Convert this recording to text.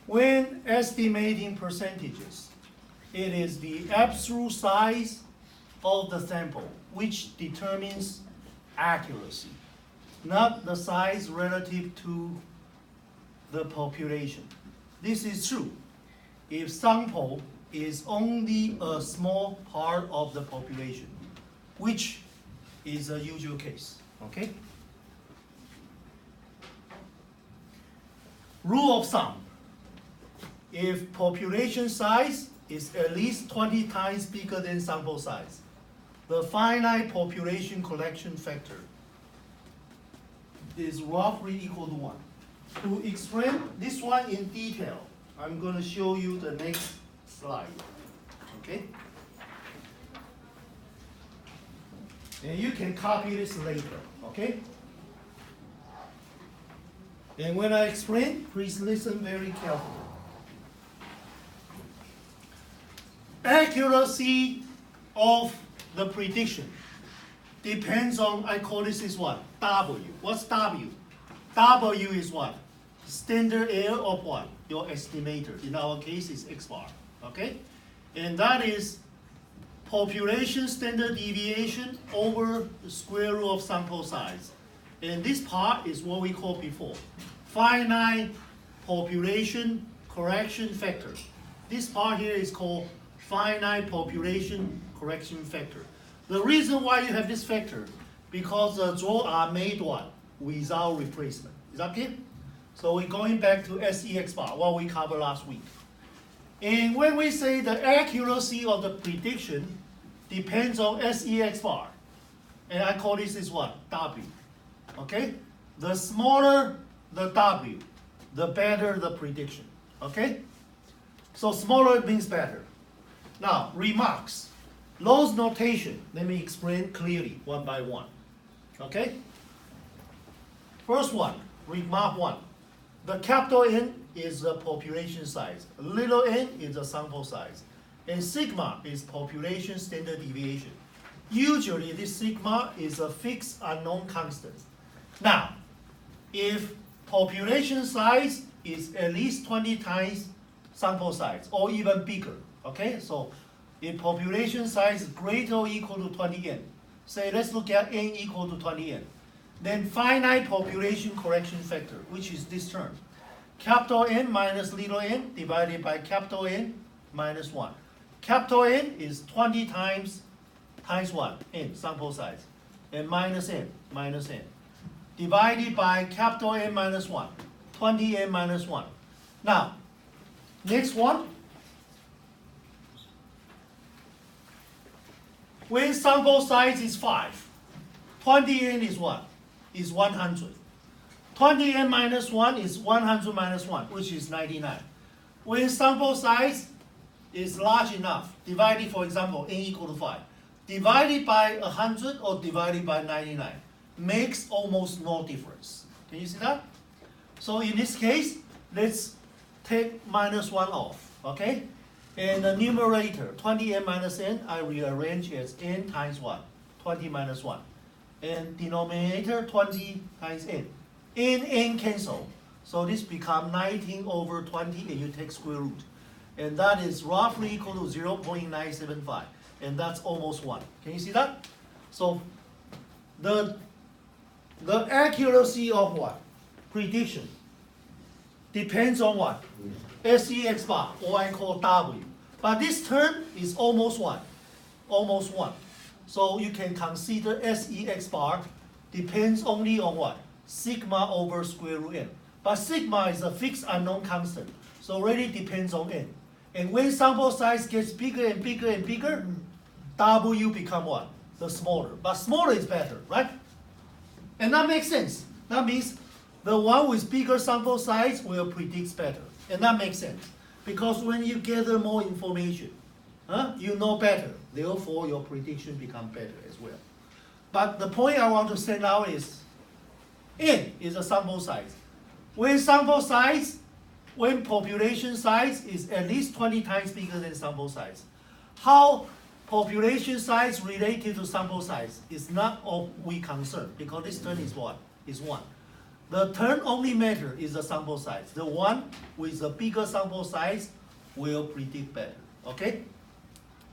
When estimating percentages, it is the absolute size of the sample which determines accuracy, not the size relative to the population. This is true if sample is only a small part of the population, which is a usual case, okay? Rule of thumb. If population size is at least 20 times bigger than sample size, the finite population collection factor is roughly equal to 1. To explain this one in detail, I'm going to show you the next slide. Okay? And you can copy this later. Okay? And when I explain, please listen very carefully. Accuracy of the prediction depends on, I call this is what? W. What's W? W is what? Standard error of what? Your estimator. In our case, is X bar. Okay? And that is population standard deviation over the square root of sample size. And this part is what we called before finite population correction factor. This part here is called finite population correction factor. The reason why you have this factor, because the draw are made what? Without replacement. Is that clear? So we're going back to SEX bar, what we covered last week. And when we say the accuracy of the prediction depends on SEX bar, and I call this is what? W. Okay? The smaller the W, the better the prediction. Okay? So smaller means better. Now, remarks. Lowe's notation, let me explain clearly one by one. Okay? First one, remark 1. The capital N is the population size. Little n is the sample size. And sigma is population standard deviation. Usually this sigma is a fixed unknown constant. Now, if population size is at least 20 times sample size or even bigger, okay? So if population size is greater or equal to 20n, say let's look at n equal to 20n, then finite population correction factor, which is this term, capital N minus little n divided by capital N minus 1. Capital N is 20 times what? N, sample size, and minus n, divided by capital N minus 1, 20n minus 1. Now, next one. When sample size is 5, 20n is what? Is 100. 20n minus 1 is 100 minus 1, which is 99. When sample size is large enough, divided, for example, n equal to 5, divided by 100 or divided by 99, makes almost no difference. Can you see that? So in this case, let's take minus 1 off, okay? And the numerator, 20n minus n, I rearrange as n times what? 20 minus 1. And denominator, 20 times n. N cancel. So this becomes 19 over 20, and you take square root. And that is roughly equal to 0.975. And that's almost 1. Can you see that? So the accuracy of what? Prediction depends on what? SEX bar, or I call W. But this term is almost 1. Almost 1. So you can consider SEX bar depends only on what? Sigma over square root n. But sigma is a fixed unknown constant, so really depends on n. And when sample size gets bigger and bigger and bigger, W become what? The smaller. But smaller is better, right? And that makes sense. That means the one with bigger sample size will predict better. And that makes sense. Because when you gather more information, you know better. Therefore, your prediction becomes better as well. But the point I want to send out is, n is a sample size. When population size is at least 20 times bigger than sample size, how population size related to sample size is not of we concern, because this term is what? Is 1. The term only matter is the sample size. The one with the bigger sample size will predict better. Okay?